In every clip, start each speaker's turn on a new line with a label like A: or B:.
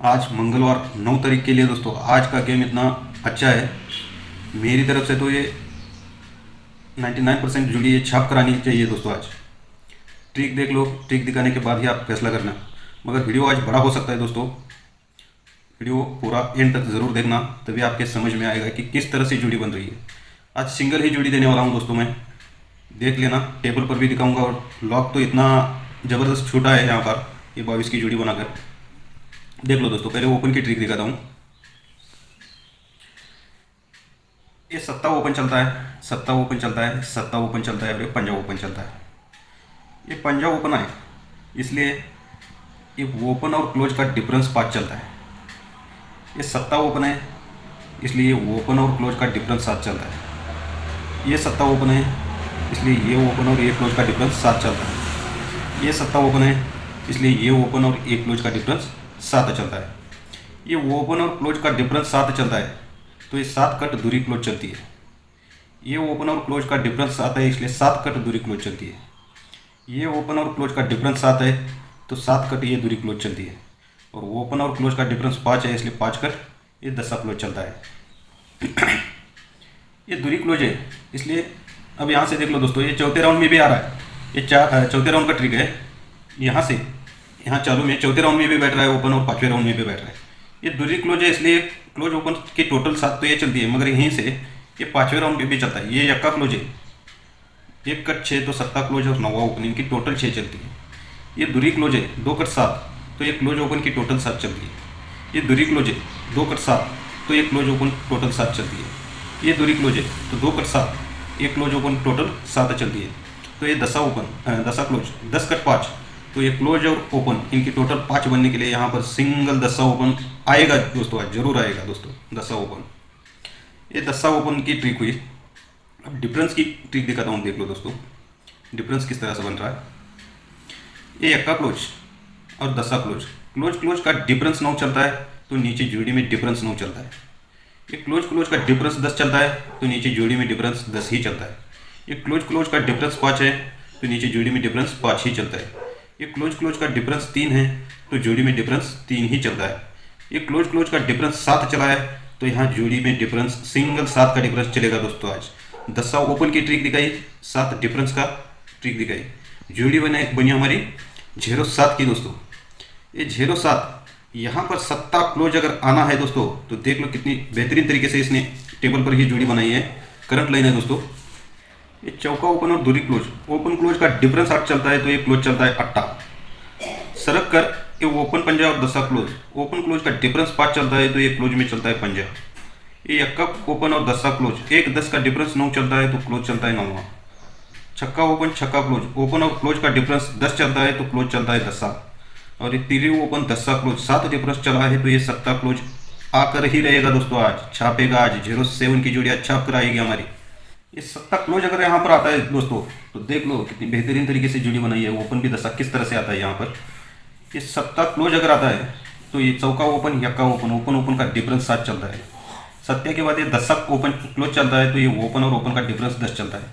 A: आज मंगलवार 9 तारीख के लिए दोस्तों आज का गेम इतना अच्छा है। मेरी तरफ से तो ये 99% जुड़ी ये छाप करानी चाहिए दोस्तों। आज ट्रिक देख लो, ट्रिक दिखाने के बाद ही आप फैसला करना। मगर वीडियो आज बड़ा हो सकता है दोस्तों, वीडियो पूरा एंड तक ज़रूर देखना, तभी आपके समझ में आएगा कि किस तरह से जुड़ी बन रही है। आज सिंगल ही जुड़ी देने वाला हूँ दोस्तों मैं, देख लेना। टेबल पर भी दिखाऊंगा और लॉक तो इतना ज़बरदस्त छूटा है यहाँ पर, ये 22 की जुड़ी बनाकर देख लो दोस्तों। पहले ओपन की ट्रिक दिखाता हूँ। ये सत्ता ओपन चलता है, सत्ता ओपन चलता है, सत्ता ओपन चलता है और ये पंजा ओपन चलता है। ये पंजा ओपन है इसलिए ये ओपन और क्लोज का डिफरेंस 5 चलता है। ये सत्ता ओपन है इसलिए ये ओपन और क्लोज का डिफरेंस 7 चलता है। ये सत्ता ओपन है इसलिए ये ओपन और ये क्लोज का डिफरेंस 7 चलता है। ये सत्ता ओपन है इसलिए ये ओपन और ये क्लोज का डिफरेंस 7 चलता है। ये ओपन और क्लोज का डिफरेंस 7 चलता है तो ये 7 कट दूरी क्लोज चलती है। ये ओपन और क्लोज का डिफरेंस 7 है इसलिए 7 कट दूरी क्लोज चलती है। ये ओपन और क्लोज का डिफरेंस 7 है तो 7 कट ये दूरी क्लोज चलती है। और ओपन और क्लोज का डिफरेंस 5 है इसलिए 5 कट ये 10 क्लोज चलता है। ये दूरी क्लोज है इसलिए अब यहाँ से देख लो दोस्तों, ये चौथे राउंड में भी आ रहा है। ये चौथे राउंड का ट्रिक है। यहाँ से यहाँ चालू में चौथे राउंड में भी बैठ रहा है ओपन और 5वें राउंड में भी बैठ रहा है। ये दूरी क्लोज है इसलिए क्लोज ओपन की टोटल 7 तो ये चलती है, मगर यहीं से ये 5वें राउंड में भी चलता है। ये यक्का क्लोज है, एक कट 6 तो सत्ता क्लोज और 9वां ओपन, इनकी टोटल 6 चलती है। ये दूरी क्लोज है 2 कट 7 तो ये क्लोज ओपन की टोटल 7 चलती है। ये दूरी क्लोज है 2 कट 7 तो ये क्लोज ओपन टोटल 7 चलती है। ये दूरी क्लोज है तो 2 कट 7 ये क्लोज ओपन टोटल 7 चलती है। तो ये 10 ओपन 10 क्लोज 10 कट 5 तो ये क्लोज और ओपन इनकी टोटल 5 बनने के लिए यहाँ पर सिंगल 10 ओपन आएगा दोस्तों, आज जरूर आएगा दोस्तों 10 ओपन। ये 10 ओपन की ट्रिक हुई। अब डिफरेंस की ट्रिक दिखाता हूँ, देख लो दोस्तों डिफरेंस किस तरह से बन रहा है। ये यक्का क्लोज और 10 क्लोज, क्लोज क्लोज का डिफरेंस 9 चलता है तो नीचे जोड़ी में डिफरेंस 9 चलता है। ये क्लोज क्लोज का डिफरेंस 10 चलता है तो नीचे जोड़ी में डिफरेंस 10 ही चलता है। ये क्लोज क्लोज का डिफरेंस 5 है तो नीचे जोड़ी में डिफरेंस 5 ही चलता है। ये क्लोज क्लोज का डिफरेंस 3 है तो जोड़ी में डिफरेंस 3 ही चलता है। ये क्लोज क्लोज का डिफरेंस 7 चला है तो यहाँ जोड़ी में डिफरेंस सिंगल 7 का डिफरेंस चलेगा दोस्तों। आज 10 ओपन की ट्रिक दिखाई, 7 डिफरेंस का ट्रिक दिखाई। जोड़ी बनी हमारी 07 की दोस्तों। ये 07 यहाँ पर सत्ता क्लोज अगर आना है दोस्तों तो देख लो कितनी बेहतरीन तरीके से इसने टेबल पर ही जोड़ी बनाई है। करंट लाइन है दोस्तों। ये चौका ओपन और दूरी क्लोज, ओपन क्लोज का डिफरेंस 8 चलता है तो ये क्लोज चलता है 8। सरक कर ये ओपन पंजा और 10 क्लोज, ओपन क्लोज का डिफरेंस 5 चलता है तो ये क्लोज में चलता है पंजा। ये यक्का ओपन और 10 क्लोज, एक 10 का डिफरेंस 9 चलता है तो क्लोज चलता है 9वां। छक्का ओपन छक्का क्लोज, ओपन और क्लोज का डिफरेंस 10 चलता है तो क्लोज चलता है 10। और ये तीरी ओपन 10 क्लोज 7 डिफरेंस चला है तो ये सत्ता क्लोज आकर ही रहेगा दोस्तों। आज छापेगा, आज 07 की जोड़ी आज छाप कर आएगी हमारी। ये सत्ता क्लोज अगर यहाँ पर आता है दोस्तों तो देख लो कितनी बेहतरीन तरीके से जुड़ी बनाई है। ओपन भी 10 किस तरह से आता है यहाँ पर। ये सत्ता क्लोज अगर आता है तो ये चौका ओपन यक्का ओपन, ओपन ओपन का डिफरेंस 7 चलता है। सत्या के बाद ये 10 ओपन क्लोज चलता है तो ये ओपन और ओपन का डिफरेंस 10 चलता है।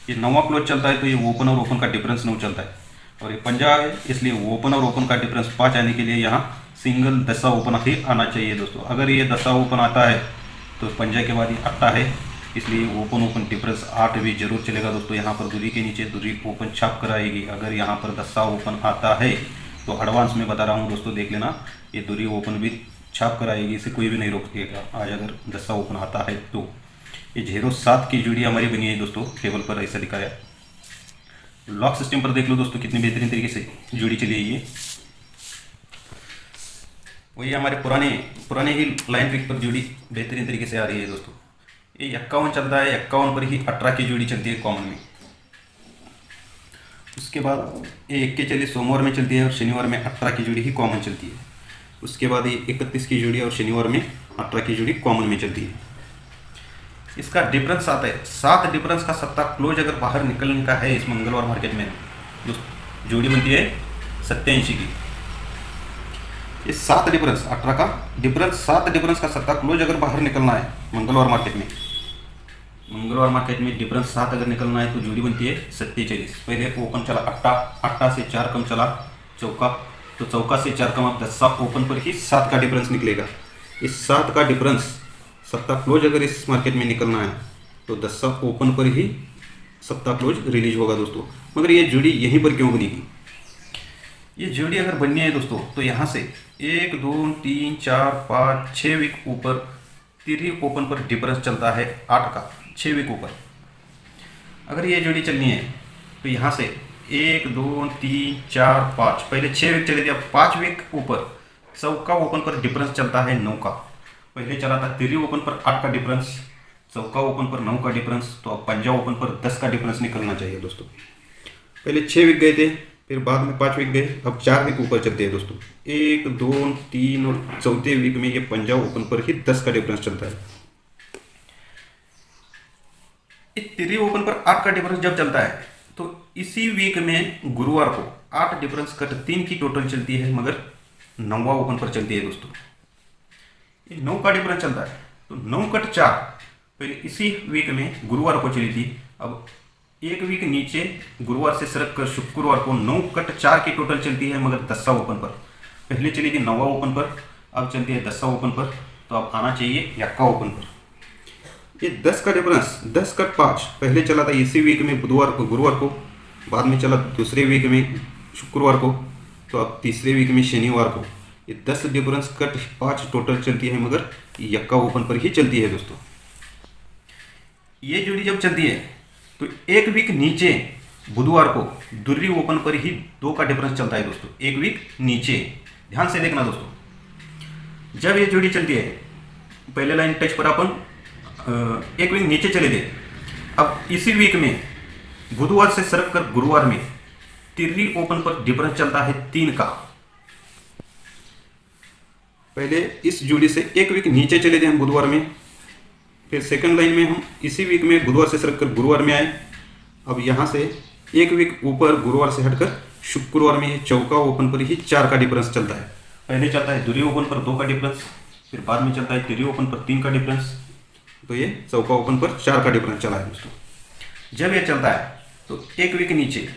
A: ये 9वां क्लोज चलता है तो ये ओपन और ओपन का डिफरेंस 9 चलता है। और ये पंजा है इसलिए ओपन और ओपन का डिफरेंस 5 आने के लिए यहाँ सिंगल 10 ओपन ही आना चाहिए दोस्तों। अगर ये 10 ओपन आता है तो पंजा के बाद ये 8 है इसलिए ओपन ओपन डिफरेंस 8 भी जरूर चलेगा दोस्तों। यहाँ पर दूरी के नीचे दूरी ओपन छाप कराएगी। अगर यहाँ पर 10 ओपन आता है तो एडवांस में बता रहा हूँ दोस्तों, देख लेना ये दूरी ओपन भी छाप कराएगी, इसे कोई भी नहीं रोकेगा आज अगर 10 ओपन आता है तो। ये 07 की जोड़ी हमारी बनी है दोस्तों, टेबल पर ऐसा दिखाया। लॉक सिस्टम पर देख लो दोस्तों कितनी बेहतरीन तरीके से जोड़ी चली है। ये वही हमारे पुराने ही लाइन ट्रिक पर जोड़ी बेहतरीन तरीके से आ रही है दोस्तों। ये 51 चलता है, 51 पर ही 18 की जोड़ी चलती है कॉमन में। उसके बाद ये 1 के चलिए सोमवार में चलती है और शनिवार में 18 की जोड़ी ही कॉमन चलती है। उसके बाद ये 31 की जोड़ी और शनिवार में 18 की जोड़ी कॉमन में चलती है। इसका डिफरेंस आता है 7 डिफरेंस का सत्ता क्लोज अगर बाहर निकलने का है इस मंगलवार मार्केट में जो जोड़ी बनती है 87 की। ये 7 डिफरेंस 18 का डिफरेंस 7 डिफरेंस का सत्ता क्लोज अगर बाहर निकलना है मंगलवार मार्केट में, मंगलवार मार्केट में डिफरेंस 7 अगर निकलना है तो जोड़ी बनती है 47। पहले ओपन चला 8 से 4 कम चला चौका, तो चौका से 4 कमा 10 ओपन पर ही 7 का डिफरेंस निकलेगा। इस 7 का डिफरेंस 7 क्लोज अगर इस मार्केट में निकलना है तो 10 ओपन पर ही 7 क्लोज रिलीज होगा दोस्तों। मगर ये जोड़ी यहीं पर क्यों बनेगी? ये जोड़ी अगर बननी है दोस्तों तो यहाँ से 1 2 3 4 5 6 वीक ऊपर 3 ओपन पर डिफरेंस चलता है 8 का, 6 वीक ऊपर। अगर ये जोड़ी चलनी है तो यहाँ से 1 2 3 4 5 पहले 6 वीक चले थे, अब 5 वीक ऊपर चौका ओपन पर डिफरेंस चलता है 9 का। पहले चला था 3 ओपन पर 8 का डिफरेंस, चौका ओपन पर 9 का डिफरेंस, तो अब पंजा ओपन पर 10 का डिफरेंस निकलना चाहिए दोस्तों। पहले 6 वीक गए थे, फिर बाद में 5 वीक गए, अब 4 वीक ऊपर चलते हैं दोस्तों। 1 2 3 और चौथे वीक में ये पंजा ओपन पर ही 10 का डिफरेंस चलता है। इस 3 ओपन पर 8 का डिफरेंस जब चलता है तो इसी वीक में गुरुवार को 8 डिफरेंस कट 3 की टोटल चलती है, मगर 9वां ओपन पर चलती है दोस्तों। ये 9 का डिफरेंस चलता है तो 9 कट 4 पहले इसी वीक में गुरुवार को चली थी, अब एक वीक नीचे गुरुवार से सरक कर शुक्रवार को 9 कट 4 की टोटल चलती है, मगर 10वां ओपन पर। पहले चली थी 9वां ओपन पर, अब चलती है 10वां ओपन पर, तो अब आना चाहिए 1वां ओपन पर। ये 10 का डिफरेंस 10 कट 5 पहले चला था इसी वीक में बुधवार को गुरुवार को, बाद में चला दूसरे वीक में शुक्रवार को, तो अब तीसरे वीक में शनिवार को। ये 10 डिफरेंस कट 5 टोटल चलती है, मगर 1वां ओपन पर ही चलती है दोस्तों। ये जोड़ी जब चलती है तो एक वीक नीचे बुधवार को दुर्री ओपन पर ही 2 का डिफरेंस चलता है दोस्तों। एक वीक नीचे, ध्यान से देखना दोस्तों। जब ये जोड़ी चलती है पहले लाइन टच पर अपन एक वीक नीचे चले थे, अब इसी वीक में बुधवार से सरक कर गुरुवार में 3 ओपन पर डिफरेंस चलता है 3 का। पहले इस जोड़ी से एक वीक नीचे चले थे हम बुधवार में, फिर सेकंड लाइन में हम इसी वीक में बुधवार से सरक कर गुरुवार में आए, अब यहाँ से एक वीक ऊपर गुरुवार से हटकर शुक्रवार में ये चौका ओपन पर ही 4 का डिफरेंस चलता है। पहले चलता है दुरी ओपन पर 2 का डिफरेंस, फिर बाद में चलता है 3 ओपन पर 3 का डिफरेंस, तो ये चौका ओपन पर 4 का डिफरेंस चला है दोस्तों। जब ये चलता है तो एक वीक नीचे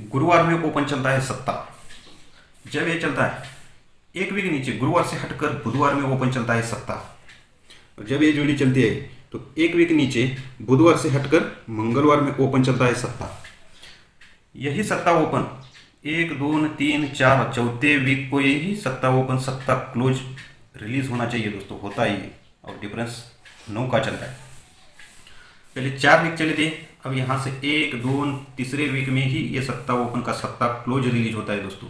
A: गुरुवार में ओपन चलता है 7। जब ये चलता है एक वीक नीचे गुरुवार से हटकर बुधवार में ओपन चलता है 7। और जब ये जोड़ी चलती है तो एक वीक नीचे बुधवार से हटकर मंगलवार में ओपन चलता है 7। यही 7 ओपन 1 2 3 4 चौथे वीक को यही 7 ओपन 7 क्लोज रिलीज होना चाहिए दोस्तों, होता ही है। और डिफरेंस 9 का चलता है। पहले 4 वीक चले थे, अब यहाँ से 1 2 तीसरे वीक में ही ये 7 ओपन का 7 क्लोज रिलीज होता है दोस्तों।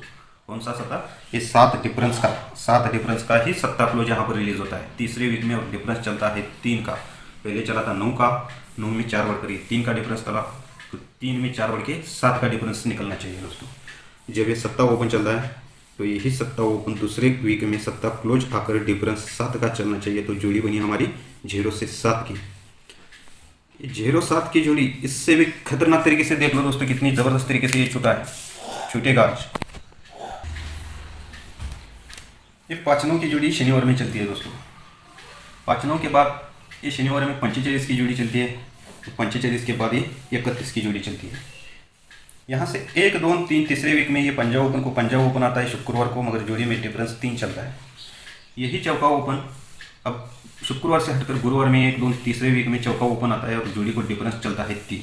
A: कौन सा 7? ये 7 डिफरेंस का ही 7 क्लोज यहाँ पर रिलीज होता है तीसरे वीक में, और डिफरेंस चलता है 3 का। पहले चला था 9 का, 9 में 4 बढ़ कर 3 का डिफरेंस चला, तो 3 में 4 बढ़ के 7 का डिफरेंस निकलना चाहिए दोस्तों। जब ये 7 ओपन चल रहा है तो यही 7 ओपन दूसरे वीक में 7 क्लोज आकर डिफरेंस 7 का चलना चाहिए, तो जोड़ी बनी हमारी 0 से 7 की। 0-7 की जोड़ी इससे भी खतरनाक तरीके से देख लो दोस्तों, कितनी ज़बरदस्त तरीके से ये छूटा है, छूटेगा आज। ये 5-9 की जोड़ी शनिवार में चलती है दोस्तों। 5-9 के बाद ये शनिवार में 45 की जोड़ी चलती है, तो 45 के बाद ये 31 की जोड़ी चलती है। यहाँ से 1 2 3 तीसरे वीक में ये पंजाब ओपन आता है शुक्रवार को, मगर जोड़ी में डिफरेंस 3 चलता है। यही चौका ओपन अब शुक्रवार से हटकर गुरुवार में 1 2 तीसरे वीक में चौका ओपन आता है, और जोड़ी को डिफरेंस चलता है 3।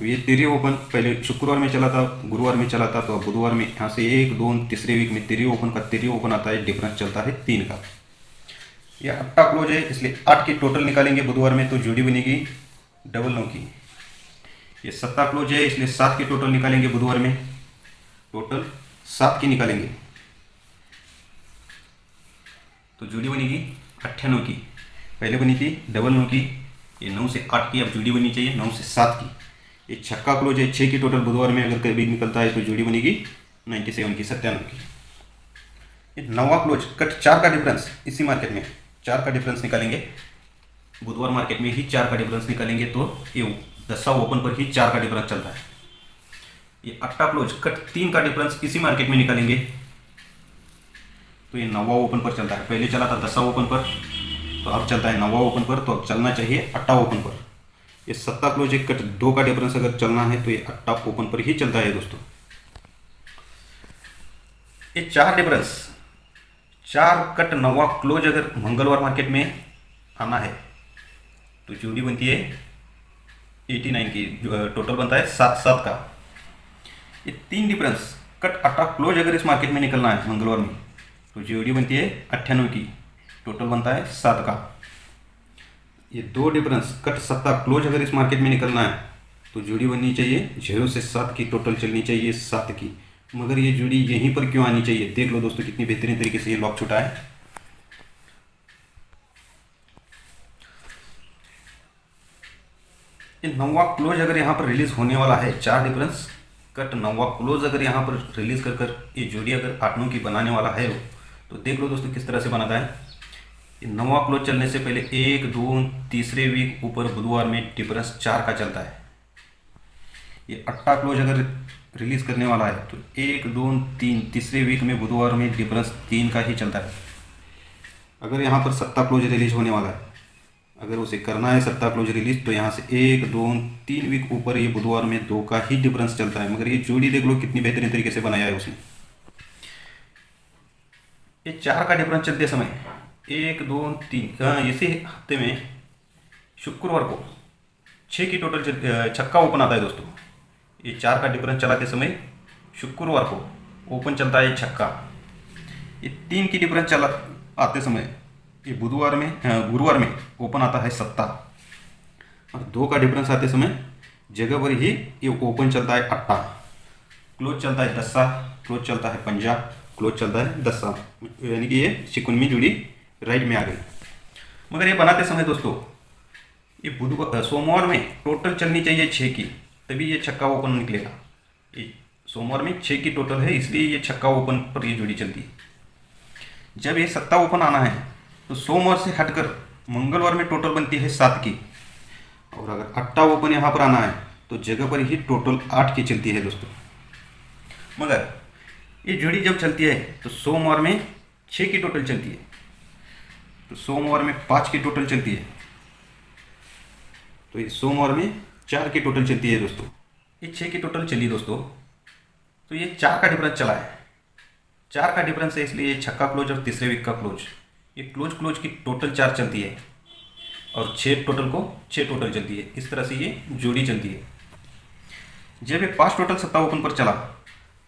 A: ये 3 ओपन पहले शुक्रवार में चला था, गुरुवार में चला था, तो अब बुधवार में यहाँ से 1 2 तीसरे वीक में 3 ओपन आता है, डिफरेंस चलता है 3 का। यह 8 क्लोज है, इसलिए 8 की टोटल निकालेंगे बुधवार में, तो जोड़ी बनेगी डबल 9 की। ये 7 क्लोज है, इसलिए 7 की टोटल निकालेंगे बुधवार में, टोटल 7 की निकालेंगे, तो जोड़ी बनेगी 98 की। पहले बनी थी डबल 9 की, ये 9 से 8 की, अब जोड़ी बननी चाहिए 9 से 7 की। ये 6 क्लोज है, 6 की टोटल बुधवार में अगर कभी निकलता है तो जोड़ी बनेगी 97 की, 97 की। ये 9वां क्लोज कट 4 का डिफरेंस इसी मार्केट में 4 का डिफरेंस निकालेंगे, बुधवार मार्केट में ही 4 का डिफरेंस निकालेंगे, तो ये 10वां ओपन पर ही 4 का डिफरेंस चलता है। ये 8 क्लोज कट 3 का डिफरेंस इसी मार्केट में निकालेंगे, तो ये 9वां ओपन पर चलता है। पहले चला था 10वां ओपन पर, तो अब चलता है 9वां ओपन पर, तो अब चलना चाहिए 8वां ओपन पर। ये 7 क्लोज कट 2 का डिफरेंस अगर चलना है तो ये 8वां ओपन पर ही चलता है दोस्तों। ये चार डिफरेंस, चार कट नवा क्लोज अगर मंगलवार मार्केट में आना है तो जोड़ी बनती है 89 की, टोटल बनता है 7 का। ये तीन डिफरेंस कट 8 क्लोज अगर इस मार्केट में निकलना है मंगलवार में तो जोड़ी बनती है 98 की, टोटल बनता है 7 का। ये दो डिफरेंस कट 7 क्लोज अगर इस मार्केट में निकलना है तो जोड़ी बननी चाहिए 0 से 7 की, टोटल चलनी चाहिए 7 की। मगर ये जोड़ी यहीं पर क्यों आनी चाहिए, देख लो दोस्तों कितनी बेहतरीन तरीके से ये लॉक छूटा है। ये नवा क्लोज अगर यहाँ पर रिलीज होने वाला है, चार डिफरेंस कट नवा क्लोज अगर यहाँ पर रिलीज कर कर ये जोड़ी अगर 8 की बनाने वाला है तो देख लो दोस्तों किस तरह से बनाता है। ये नवा क्लोज चलने से पहले 1, 2, तीसरे वीक ऊपर बुधवार में डिफरेंस 4 का चलता है। ये 8 क्लोज अगर रिलीज करने वाला है तो 1, 2, 3 तीसरे वीक में बुधवार में डिफरेंस 3 का ही चलता है। अगर यहाँ पर 7 क्लोज रिलीज होने वाला है, अगर उसे करना है 7 क्लोज रिलीज तो यहाँ से 1, 2, 3 वीक ऊपर ये बुधवार में 2 का ही डिफरेंस चलता है। मगर ये जोड़ी देख लो कितनी बेहतरीन तरीके से बनाया है उसने। ये 4 का डिफरेंस चलते समय 1, 2, 3 इसी हफ्ते में शुक्रवार को 6 की टोटल छक्का ओपन आता है दोस्तों। ये 4 का डिफरेंस चलाते समय शुक्रवार को ओपन चलता है छक्का। ये 3 की डिफरेंस चला आते समय ये बुधवार में गुरुवार में ओपन आता है 7 और 2 का डिफरेंस आते समय जगह पर ही ये ओपन चलता है 8, क्लोज चलता है 10, क्लोज चलता है 5, क्लोज चलता है 10, यानी कि ये शिकुन जोड़ी राइट में आ गई। मगर ये बनाते समय दोस्तों ये बुधवार सोमवार में टोटल चलनी चाहिए 6 की, तभी ये छक्का ओपन निकलेगा। ये सोमवार में 6 की टोटल है इसलिए ये छक्का ओपन पर ये जोड़ी चलती है। जब ये 7 ओपन आना है तो सोमवार से हटकर मंगलवार में टोटल बनती है 7 की, और अगर 8 ओपन यहाँ पर आना है तो जगह पर ही टोटल 8 की चलती है दोस्तों। मगर ये जोड़ी जब चलती है तो सोमवार में 6 की टोटल चलती है, तो सोमवार में 5 की टोटल चलती है, तो ये सोमवार में 4 की टोटल चलती है दोस्तों। ये 6 की टोटल चली दोस्तों, तो ये 4 का डिफरेंस चला है। 4 का डिफरेंस है इसलिए ये छक्का क्लोज और तीसरे वीक का क्लोज, ये क्लोज की टोटल 4 चलती है और 6 टोटल चलती है। इस तरह से ये जोड़ी चलती है। जब ये 5 टोटल 7 ओपन पर चला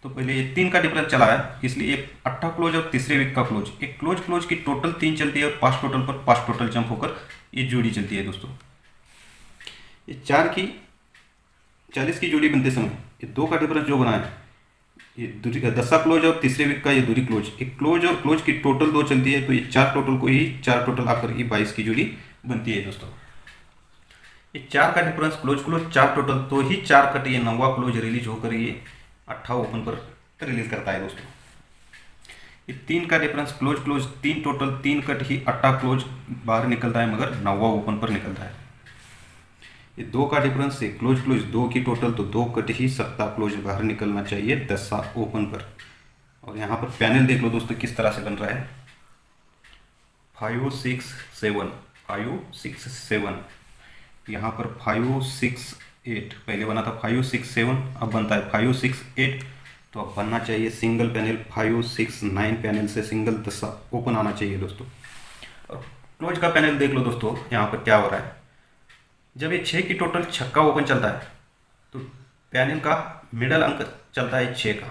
A: तो पहले ये 3 का डिफरेंस चला है इसलिए ये 8 क्लोज और तीसरे वीक का क्लोज, एक क्लोज की टोटल 3 चलती है और 5 टोटल पर 5 टोटल जंप होकर ये जोड़ी चलती है दोस्तों। ये 4 की 40 की जोड़ी बनते समय ये 2 का डिफरेंस जो बना है, ये दूरी का 10 क्लोज और तीसरे वीक का ये दूरी क्लोज, एक क्लोज और क्लोज की टोटल 2 चलती है, तो ये 4 टोटल को ही 4 टोटल आकर ये 22 की जोड़ी बनती है दोस्तों। ये 4 का डिफरेंस क्लोज 4 टोटल, तो ही 4 कट ये नवा क्लोज रिलीज होकर ये 8 ओपन पर रिलीज करता है दोस्तों। ये 3 का डिफरेंस क्लोज 3 टोटल 3 कट ही 8 क्लोज बाहर निकलता है मगर नवा ओपन पर निकलता है। ये 2 का डिफरेंस से क्लोज 2 की टोटल, तो 2 कट ही 7 क्लोज बाहर निकलना चाहिए 10 ओपन पर। और यहाँ पर पैनल देख लो दोस्तों किस तरह से बन रहा है, 5, 6, 7, 5, 6, 7, यहाँ पर 5, 6, 8, पहले बना था 5, 6, 7, अब बनता है 5, 6, 8, तो अब बनना चाहिए सिंगल पैनल 5, 6, 9 पैनल से सिंगल 10 ओपन आना चाहिए दोस्तों। और क्लोज का पैनल देख लो दोस्तों, यहाँ पर क्या हो रहा है, जब ये 6 की टोटल छक्का ओपन चलता है तो पैनल का मिडल अंक चलता है 6 का।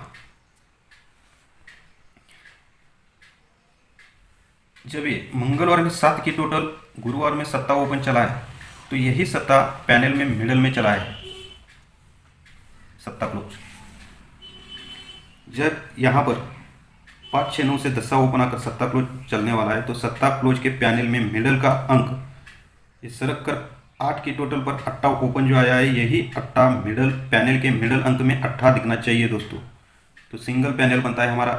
A: जब ये मंगलवार में 7 की टोटल, गुरुवार में 7 ओपन चला है तो यही 7 पैनल में मिडल में चला है 7 क्लोज। जब यहाँ पर 5, 6, 9 से 10 ओपन आकर 7 क्लोज चलने वाला है तो 7 क्लोज के पैनल में मिडल का अंक इस सरक कर 8 की टोटल पर 8 ओपन जो आया है, यही 8 मिडल पैनल के मिडल अंक में 8 दिखना चाहिए दोस्तों। तो सिंगल पैनल बनता है हमारा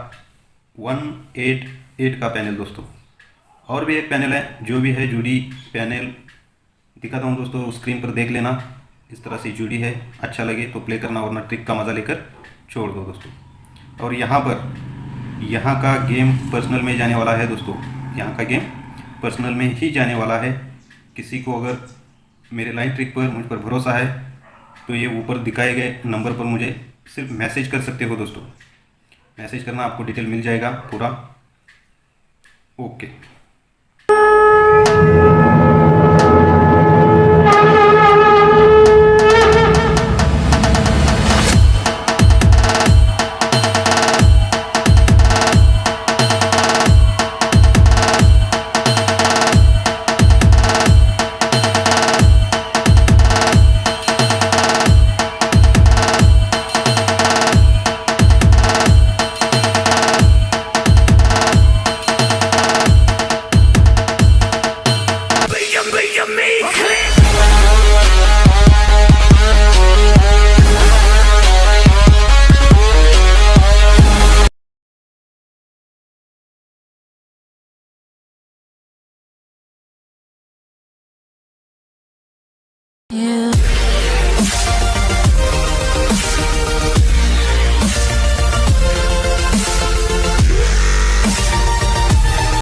A: 188 का पैनल दोस्तों। और भी एक पैनल है जो भी है जोड़ी पैनल दिखाता हूँ दोस्तों, स्क्रीन पर देख लेना। इस तरह से जोड़ी है, अच्छा लगे तो प्ले करना वरना ट्रिक का मज़ा लेकर छोड़ दो दोस्तों। और यहाँ पर यहाँ का गेम पर्सनल में जाने वाला है दोस्तों, यहाँ का गेम पर्सनल में ही जाने वाला है। किसी को अगर मेरे लाइव ट्रिक पर मुझ पर भरोसा है तो ये ऊपर दिखाए गए नंबर पर मुझे सिर्फ मैसेज कर सकते हो दोस्तों। मैसेज करना, आपको डिटेल मिल जाएगा पूरा। ओके।